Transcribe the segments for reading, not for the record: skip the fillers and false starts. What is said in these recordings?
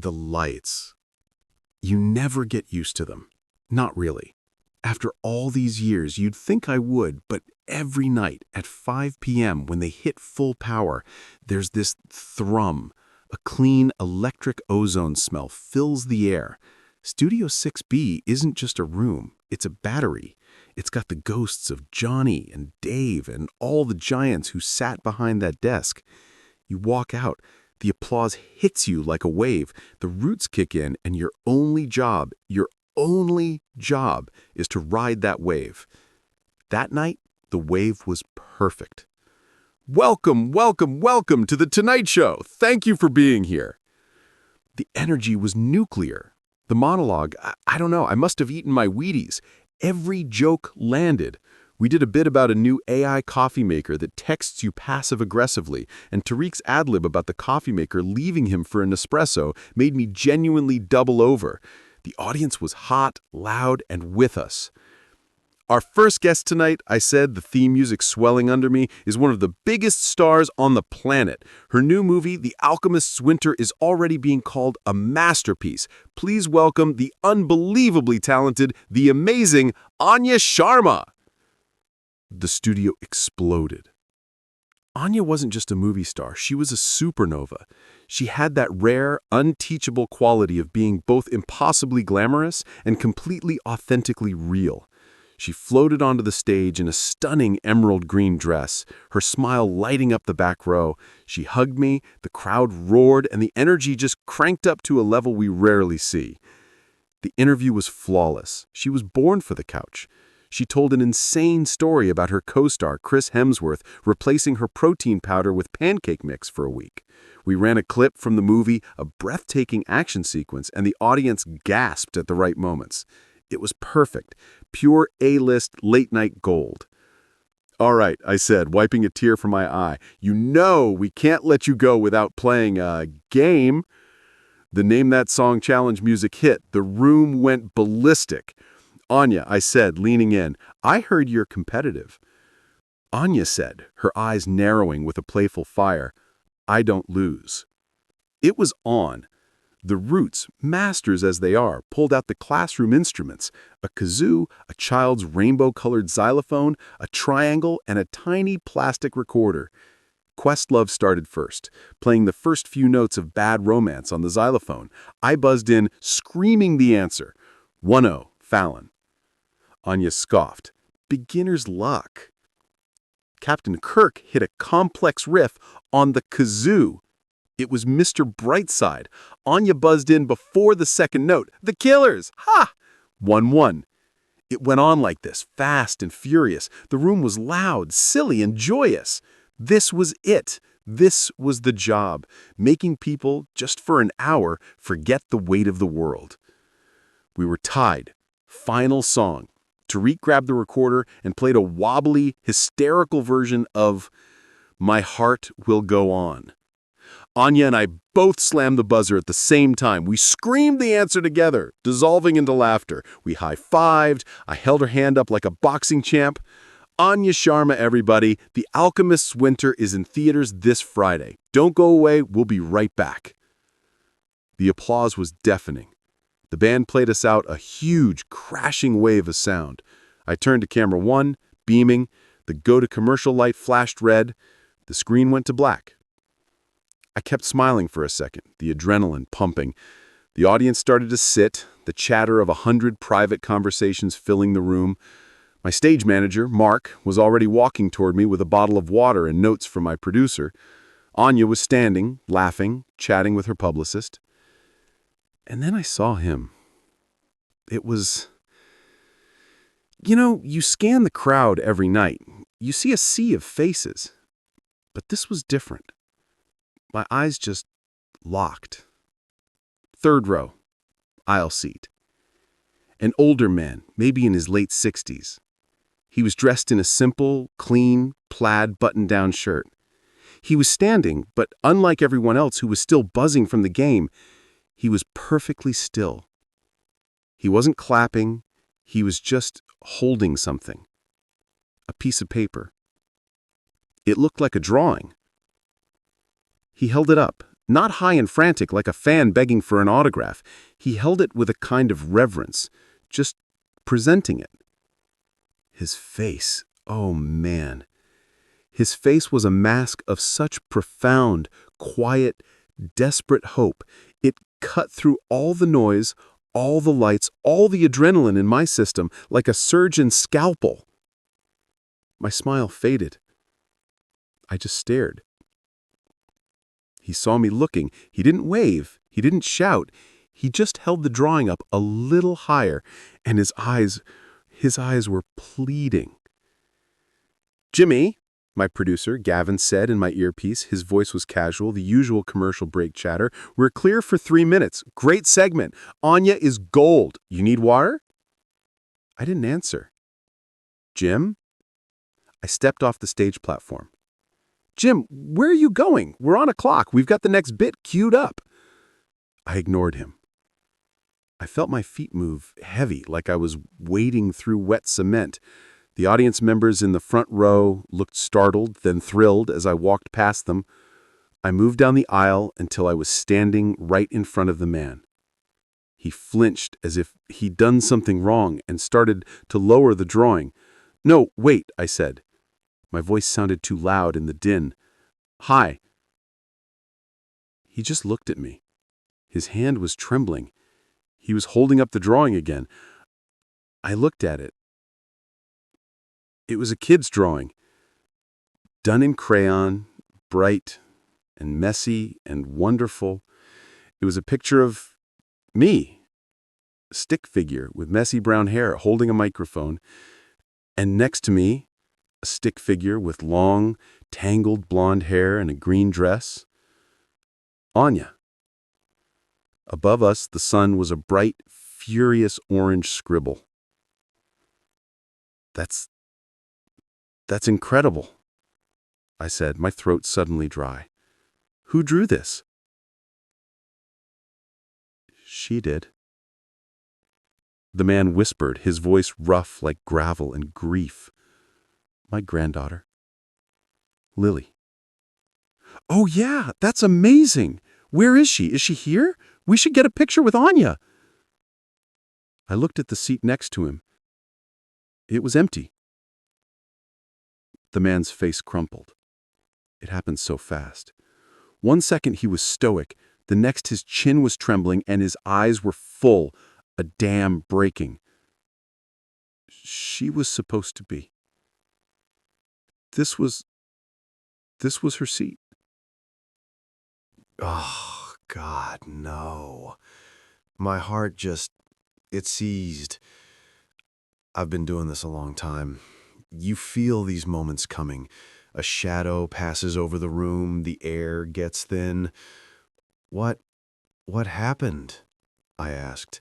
The lights. You never get used to them. Not really. After all these years, you'd think I would, but every night at 5 p.m. when they hit full power, there's this thrum. A clean electric ozone smell fills the air. Studio 6B isn't just a room, it's a battery. It's got the ghosts of Johnny and Dave and all the giants who sat behind that desk. You walk out, the applause hits you like a wave, the roots kick in, and your only job is to ride that wave. That night, the wave was perfect. Welcome, welcome, welcome to The Tonight Show. Thank you for being here. The energy was nuclear. The monologue, I don't know, I must have eaten my Wheaties. Every joke landed. We did a bit about a new AI coffee maker that texts you passive-aggressively, and Tariq's ad-lib about the coffee maker leaving him for an espresso made me genuinely double over. The audience was hot, loud, and with us. Our first guest tonight, I said, the theme music swelling under me, is one of the biggest stars on the planet. Her new movie, The Alchemist's Winter, is already being called a masterpiece. Please welcome the unbelievably talented, the amazing Anya Sharma. The studio exploded. Anya wasn't just a movie star, she was a supernova. She had that rare, unteachable quality of being both impossibly glamorous and completely authentically real. She floated onto the stage in a stunning emerald green dress, her smile lighting up the back row. She hugged me, the crowd roared, and the energy just cranked up to a level we rarely see. The interview was flawless. She was born for the couch. She told an insane story about her co-star, Chris Hemsworth, replacing her protein powder with pancake mix for a week. We ran a clip from the movie, a breathtaking action sequence, and the audience gasped at the right moments. It was perfect, pure A-list late-night gold. All right, I said, wiping a tear from my eye. You know we can't let you go without playing a game. The Name That Song Challenge music hit. The room went ballistic. Anya, I said, leaning in, I heard you're competitive. Anya said, her eyes narrowing with a playful fire, I don't lose. It was on. The Roots, masters as they are, pulled out the classroom instruments, a kazoo, a child's rainbow-colored xylophone, a triangle, and a tiny plastic recorder. Questlove started first, playing the first few notes of Bad Romance on the xylophone. I buzzed in, screaming the answer. 1-0, Fallon. Anya scoffed. Beginner's luck. Captain Kirk hit a complex riff on the kazoo. It was Mr. Brightside. Anya buzzed in before the second note. The Killers! Ha! 1-1. It went on like this, fast and furious. The room was loud, silly, and joyous. This was it. This was the job. Making people, just for an hour, forget the weight of the world. We were tied. Final song. Tariq grabbed the recorder and played a wobbly, hysterical version of My Heart Will Go On. Anya and I both slammed the buzzer at the same time. We screamed the answer together, dissolving into laughter. We high-fived. I held her hand up like a boxing champ. Anya Sharma, everybody. The Alchemist's Winter is in theaters this Friday. Don't go away. We'll be right back. The applause was deafening. The band played us out a huge, crashing wave of sound. I turned to camera one, beaming. The go-to-commercial light flashed red. The screen went to black. I kept smiling for a second, the adrenaline pumping. The audience started to sit, the chatter of 100 private conversations filling the room. My stage manager, Mark, was already walking toward me with a bottle of water and notes from my producer. Anya was standing, laughing, chatting with her publicist. And then I saw him. It was... You know, you scan the crowd every night. You see a sea of faces. But this was different. My eyes just locked. Third row, aisle seat. An older man, maybe in his late 60s. He was dressed in a simple, clean, plaid button-down shirt. He was standing, but unlike everyone else who was still buzzing from the game, he was perfectly still. He wasn't clapping, he was just holding something. A piece of paper. It looked like a drawing. He held it up, Not high and frantic like a fan begging for an autograph. He held it with a kind of reverence, just presenting it. His face, oh man. His face was a mask of such profound, quiet, desperate hope. It cut through all the noise, all the lights, all the adrenaline in my system like a surgeon's scalpel. My smile faded. I just stared. He saw me looking. He didn't wave. He didn't shout. He just held the drawing up a little higher, and his eyes were pleading. "Jimmy," my producer, Gavin, said in my earpiece. His voice was casual, the usual commercial break chatter. "We're clear for 3 minutes. Great segment. Anya is gold. You need water?" I didn't answer. "Jim?" I stepped off the stage platform. "Jim, where are you going? We're on a clock. We've got the next bit queued up." I ignored him. I felt my feet move heavy, like I was wading through wet cement. The audience members in the front row looked startled, then thrilled as I walked past them. I moved down the aisle until I was standing right in front of the man. He flinched as if he'd done something wrong and started to lower the drawing. "No, wait," I said. My voice sounded too loud in the din. "Hi." He just looked at me. His hand was trembling. He was holding up the drawing again. I looked at it. It was a kid's drawing. Done in crayon, bright and messy and wonderful. It was a picture of me, a stick figure with messy brown hair holding a microphone. And next to me, a stick figure with long, tangled blonde hair and a green dress. Anya. Above us, the sun was a bright, furious orange scribble. That's incredible," I said, my throat suddenly dry. "Who drew this?" "She did." The man whispered, his voice rough like gravel and grief. "My granddaughter, Lily." "Oh yeah, that's amazing. Where is she? Is she here? We should get a picture with Anya." I looked at the seat next to him. It was empty. The man's face crumpled. It happened so fast. 1 second he was stoic, the next his chin was trembling and his eyes were full, a dam breaking. She was supposed to be. This was her seat. Oh, God, no. My heart it seized. I've been doing this a long time. You feel these moments coming. A shadow passes over the room, the air gets thin. What happened? I asked.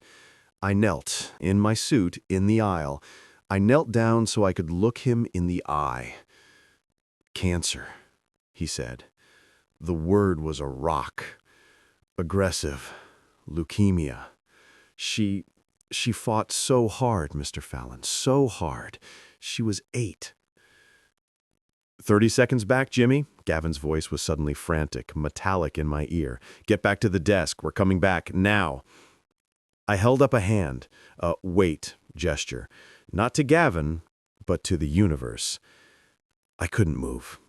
I knelt, in my suit, in the aisle. I knelt down so I could look him in the eye. "Cancer," he said. The word was a rock. "Aggressive. Leukemia. She fought so hard, Mr. Fallon, so hard. She was 8. 30 seconds back, Jimmy." Gavin's voice was suddenly frantic, metallic in my ear. "Get back to the desk. We're coming back now." I held up a hand, a wait gesture, not to Gavin, but to the universe. I couldn't move.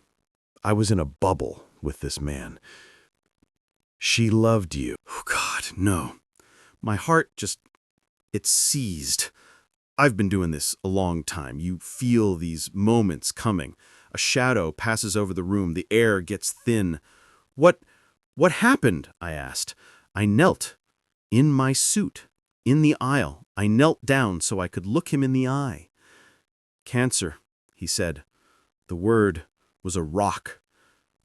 I was in a bubble with this man. "She loved you." Oh, God, no. My heart it seized. I've been doing this a long time. You feel these moments coming. A shadow passes over the room. The air gets thin. What happened?" I asked. I knelt, in my suit, in the aisle. I knelt down so I could look him in the eye. "Cancer," he said. The word was a rock.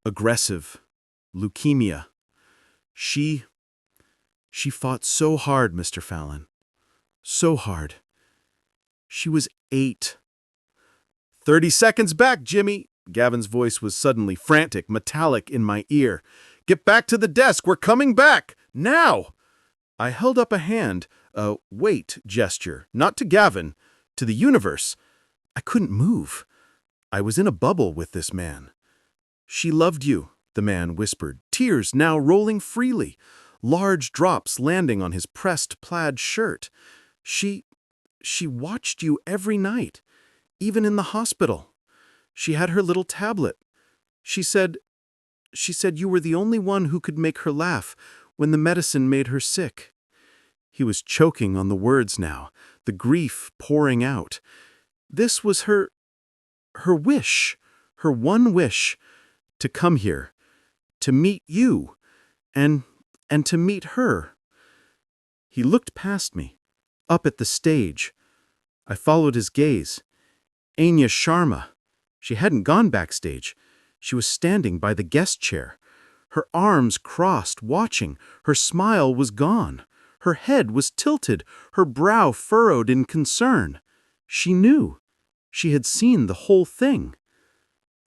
"Aggressive. Leukemia. She fought so hard, Mr. Fallon. So hard. She was 8. 30 seconds back, Jimmy." Gavin's voice was suddenly frantic, metallic in my ear. "Get back to the desk. We're coming back. Now." I held up a hand, a wait gesture, not to Gavin, to the universe. I couldn't move. I was in a bubble with this man. "She loved you," the man whispered, tears now rolling freely, large drops landing on his pressed plaid shirt. She watched you every night, even in the hospital. She had her little tablet. She said you were the only one who could make her laugh when the medicine made her sick. He was choking on the words now, the grief pouring out. This was her wish, her one wish, to come here, to meet you, and to meet her. He looked past me, up at the stage. I followed his gaze. Anya Sharma. She hadn't gone backstage. She was standing by the guest chair. Her arms crossed, watching. Her smile was gone. Her head was tilted, her brow furrowed in concern. She knew. She had seen the whole thing.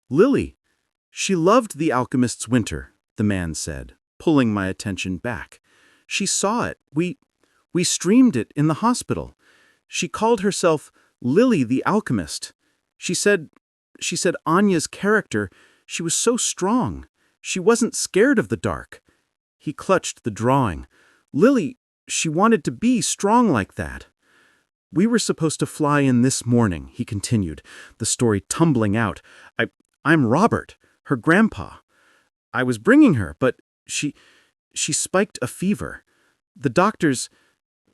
Lily. She loved The Alchemist's Winter, the man said, pulling my attention back. She saw it. We streamed it in the hospital. She called herself Lily the Alchemist. She said Anya's character, she was so strong. She wasn't scared of the dark. He clutched the drawing. Lily, she wanted to be strong like that. We were supposed to fly in this morning, he continued, the story tumbling out. I'm Robert, her grandpa. I was bringing her, but she spiked a fever. The doctors,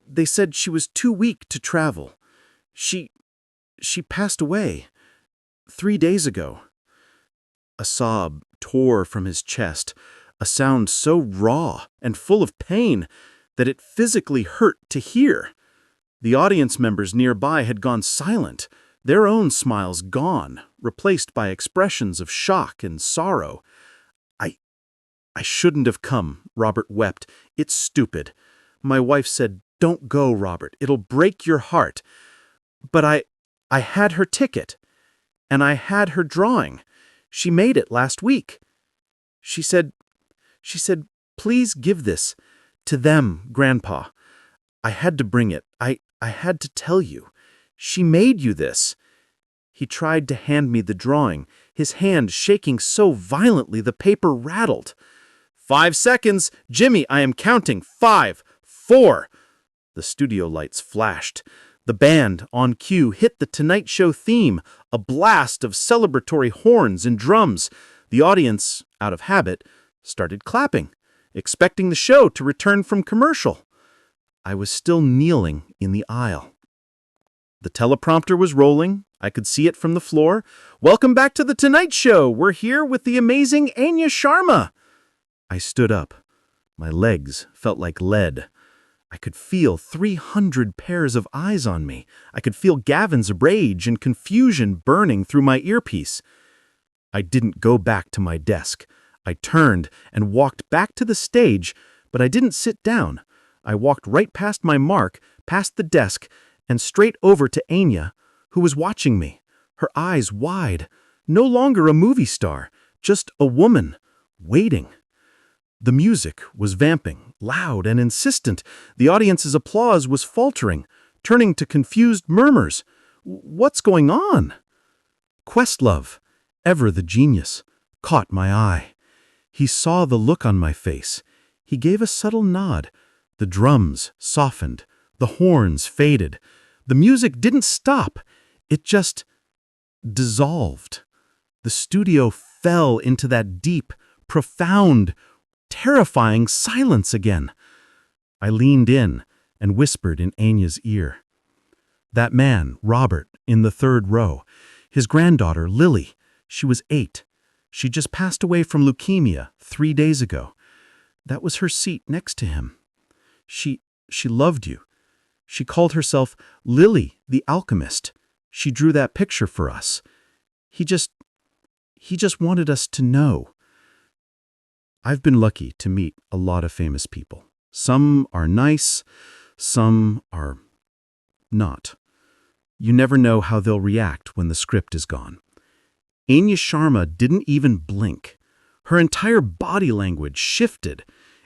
they said she was too weak to travel. She passed away 3 days ago. A sob tore from his chest, a sound so raw and full of pain that it physically hurt to hear. The audience members nearby had gone silent, their own smiles gone, replaced by expressions of shock and sorrow. I shouldn't have come, Robert wept. It's stupid. My wife said, "Don't go, Robert. It'll break your heart." But I had her ticket, and I had her drawing. She made it last week. She said, "Please give this to them, Grandpa. I had to bring it. I had to tell you. She made you this." He tried to hand me the drawing, his hand shaking so violently the paper rattled. 5 seconds. Jimmy, I am counting. 5, 4. The studio lights flashed. The band, on cue, hit the Tonight Show theme, a blast of celebratory horns and drums. The audience, out of habit, started clapping, expecting the show to return from commercial. I was still kneeling in the aisle. The teleprompter was rolling. I could see it from the floor. "Welcome back to The Tonight Show. We're here with the amazing Anya Sharma." I stood up. My legs felt like lead. I could feel 300 pairs of eyes on me. I could feel Gavin's rage and confusion burning through my earpiece. I didn't go back to my desk. I turned and walked back to the stage, but I didn't sit down. I walked right past my mark, past the desk, and straight over to Anya, who was watching me, her eyes wide, no longer a movie star, just a woman, waiting. The music was vamping, loud and insistent. The audience's applause was faltering, turning to confused murmurs. What's going on? Questlove, ever the genius, caught my eye. He saw the look on my face. He gave a subtle nod. The drums softened. The horns faded. The music didn't stop. It just dissolved. The studio fell into that deep, profound, terrifying silence again. I leaned in and whispered in Anya's ear. That man, Robert, in the 3rd row. His granddaughter, Lily. She was 8. She just passed away from leukemia 3 days ago. That was her seat next to him. She loved you. She called herself Lily the Alchemist. She drew that picture for us. He just wanted us to know. I've been lucky to meet a lot of famous people. Some are nice, some are not. You never know how they'll react when the script is gone. Anya Sharma didn't even blink. Her entire body language shifted.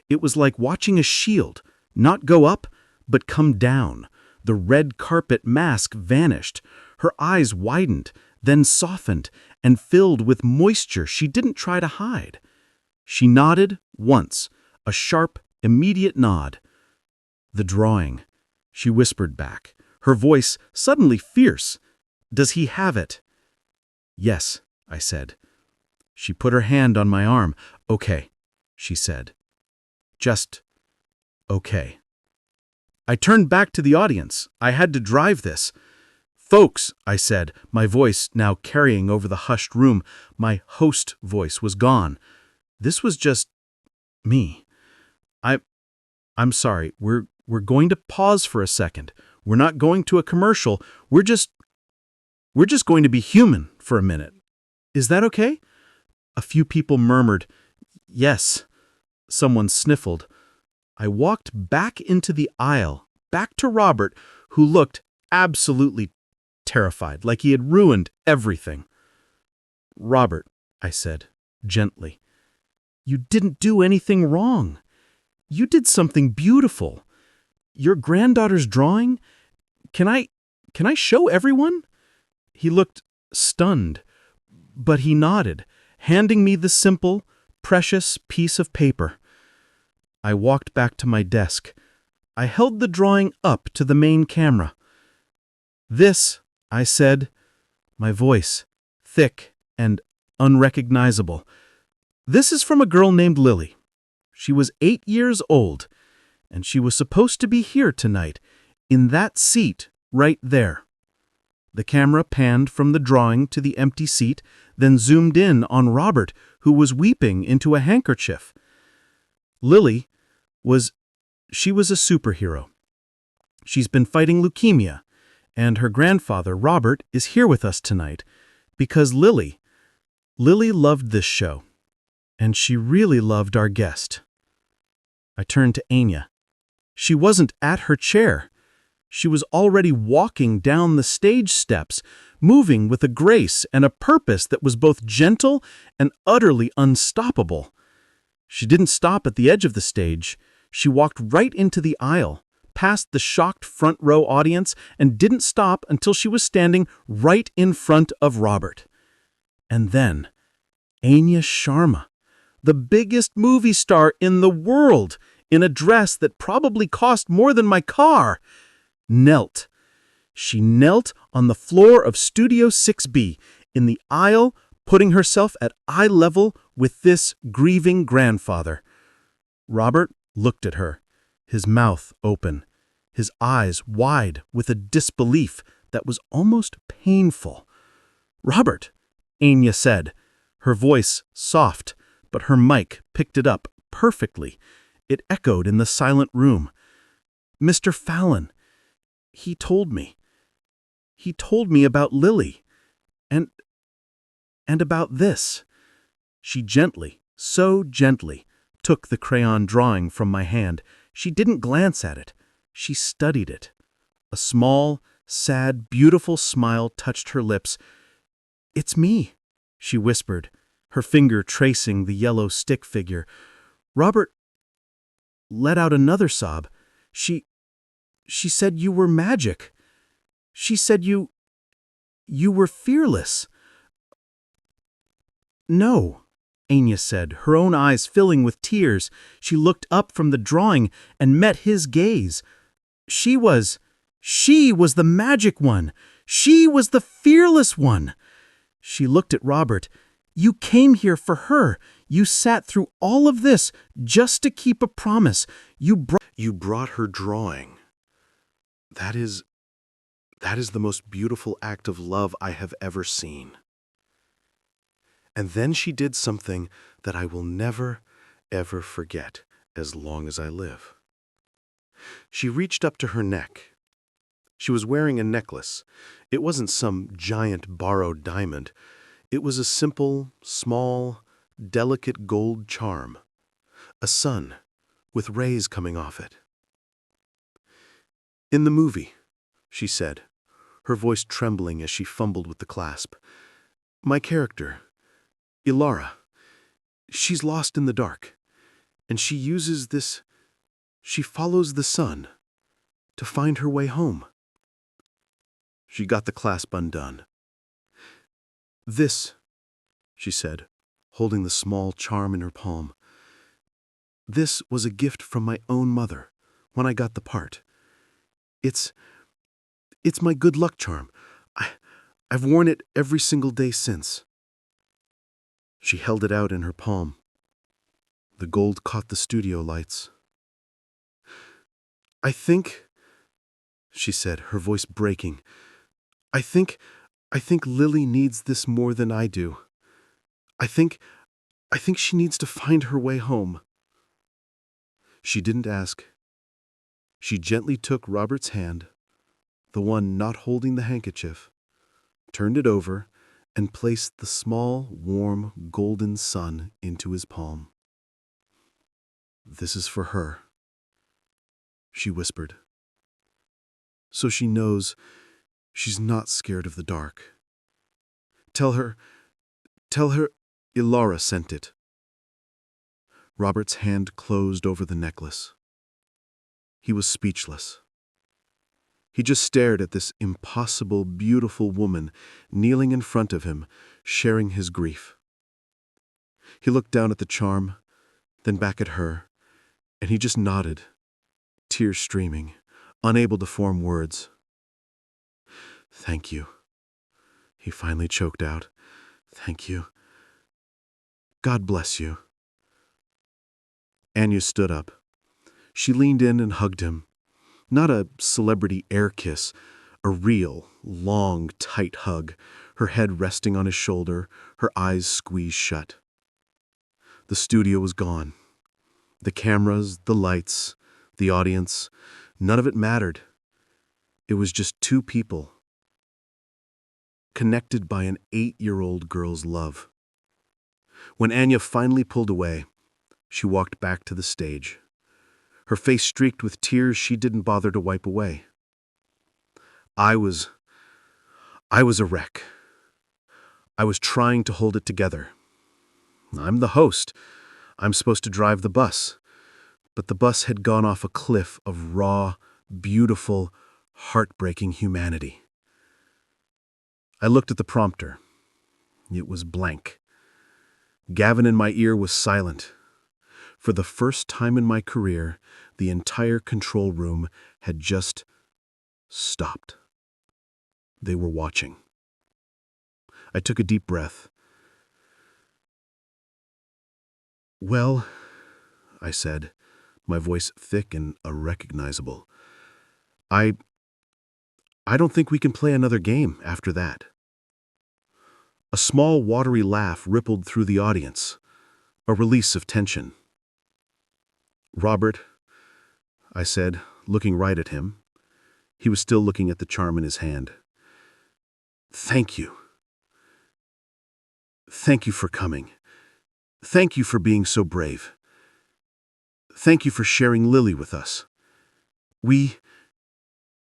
It was like watching a shield, not go up, but come down. The red carpet mask vanished. Her eyes widened, then softened, and filled with moisture she didn't try to hide. She nodded Once, a sharp, immediate nod. "The drawing," she whispered back, her voice suddenly fierce. "Does he have it?" "Yes," I said. She put her hand on my arm. "Okay," she said. "Just okay." I turned back to the audience. I had to drive this. "Folks," I said, my voice now carrying over the hushed room. My host voice was gone. This was just me. I'm sorry. We're going to pause for a second. We're not going to a commercial. We're just going to be human for a minute. Is that okay?" A few people murmured, "Yes." Someone sniffled. I walked back into the aisle, back to Robert, who looked absolutely terrified, like he had ruined everything. "Robert," I said, gently, "you didn't do anything wrong. You did something beautiful. Your granddaughter's drawing? Can I show everyone?" He looked stunned, but he nodded, handing me the simple, precious piece of paper. I walked back to my desk. I held the drawing up to the main camera. "This," I said, my voice thick and unrecognizable. "This is from a girl named Lily. She was 8 years old, and she was supposed to be here tonight, in that seat right there." The camera panned from the drawing to the empty seat, then zoomed in on Robert, who was weeping into a handkerchief. Lily was a superhero. She's been fighting leukemia, and her grandfather, Robert, is here with us tonight because Lily loved this show, and she really loved our guest. I turned to Anya. She wasn't at her chair. She was already walking down the stage steps, moving with a grace and a purpose that was both gentle and utterly unstoppable. She didn't stop at the edge of the stage. She walked right into the aisle, past the shocked front row audience, and didn't stop until she was standing right in front of Robert. And then, Anya Sharma, the biggest movie star in the world, in a dress that probably cost more than my car, knelt. She knelt on the floor of Studio 6B, in the aisle, putting herself at eye level with this grieving grandfather. Robert looked at her, his mouth open, his eyes wide with a disbelief that was almost painful. "Robert," Anya said, her voice soft, but her mic picked it up perfectly. It echoed in the silent room. "Mr. Fallon, he told me. He told me about Lily. And about this." She gently, so gently, took the crayon drawing from my hand. She didn't glance at it. She studied it. A small, sad, beautiful smile touched her lips. "It's me," she whispered, her finger tracing the yellow stick figure. Robert let out another sob. She said you were magic. She said you were fearless." "No," Anya said, her own eyes filling with tears. She looked up from the drawing and met his gaze. She was the magic one. She was the fearless one. She looked at Robert. "You came here for her. You sat through all of this just to keep a promise. You brought her drawing. That is the most beautiful act of love I have ever seen." And then she did something that I will never, ever forget as long as I live. She reached up to her neck. She was wearing a necklace. It wasn't some giant borrowed diamond. It was a simple, small, delicate gold charm. A sun with rays coming off it. "In the movie," she said, her voice trembling as she fumbled with the clasp, "my character, Ilara, she's lost in the dark, and she uses this, she follows the sun to find her way home." She got the clasp undone. "This," she said, holding the small charm in her palm, This was a gift from my own mother when I got the part. It's my good luck charm. I've worn it every single day since." She held it out in her palm. The gold caught the studio lights. "I think," she said, her voice breaking, I think Lily needs this more than I do. I think she needs to find her way home." She didn't ask. She gently took Robert's hand, the one not holding the handkerchief, turned it over, and placed the small, warm, golden sun into his palm. "This is for her," she whispered. "So she knows she's not scared of the dark. Tell her Ilara sent it." Robert's hand closed over the necklace. He was speechless. He just stared at this impossible, beautiful woman kneeling in front of him, sharing his grief. He looked down at the charm, then back at her, and he just nodded, tears streaming, unable to form words. "Thank you," he finally choked out. "Thank you. God bless you." Anya stood up. She leaned in and hugged him. Not a celebrity air kiss, a real, long, tight hug, her head resting on his shoulder, her eyes squeezed shut. The studio was gone. The cameras, the lights, the audience, none of it mattered. It was just two people, connected by an 8-year-old girl's love. When Anya finally pulled away, she walked back to the stage. Her face streaked with tears she didn't bother to wipe away. I was a wreck. I was trying to hold it together. I'm the host. I'm supposed to drive the bus. But the bus had gone off a cliff of raw, beautiful, heartbreaking humanity. I looked at the prompter. It was blank. Gavin in my ear was silent. For the first time in my career, the entire control room had just stopped. They were watching. I took a deep breath. "Well," I said, my voice thick and unrecognizable, I don't think we can play another game after that." A small, watery laugh rippled through the audience, a release of tension. "Robert," I said, looking right at him. He was still looking at the charm in his hand. "Thank you. Thank you for coming. Thank you for being so brave. Thank you for sharing Lily with us. We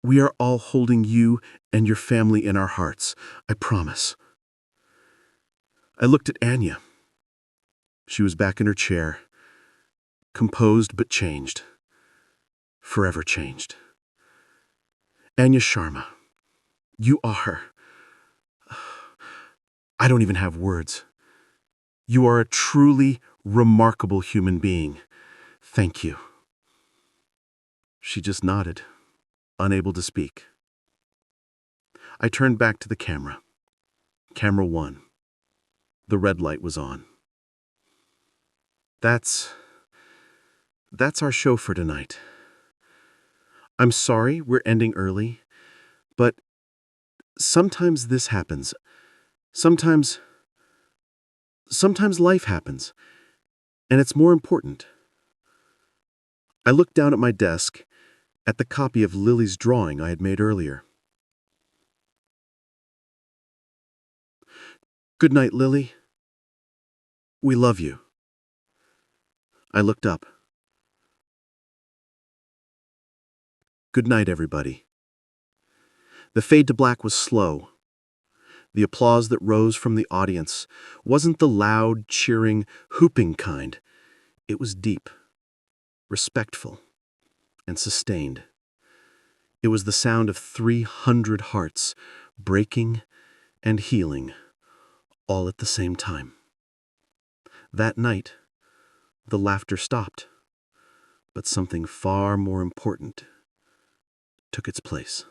are all holding you and your family in our hearts, I promise." I looked at Anya. She was back in her chair, composed but changed. Forever changed. "Anya Sharma, you are... I don't even have words. You are a truly remarkable human being. Thank you." She just nodded, unable to speak. I turned back to the camera. Camera 1. The red light was on. That's our show for tonight. I'm sorry we're ending early, but sometimes this happens. Sometimes life happens, and it's more important. I looked down at my desk, at the copy of Lily's drawing I had made earlier. "Good night, Lily. We love you." I looked up. "Good night, everybody." The fade to black was slow. The applause that rose from the audience wasn't the loud, cheering, whooping kind. It was deep, respectful, and sustained. It was the sound of 300 hearts breaking and healing, all at the same time. That night, the laughter stopped. But something far more important took its place.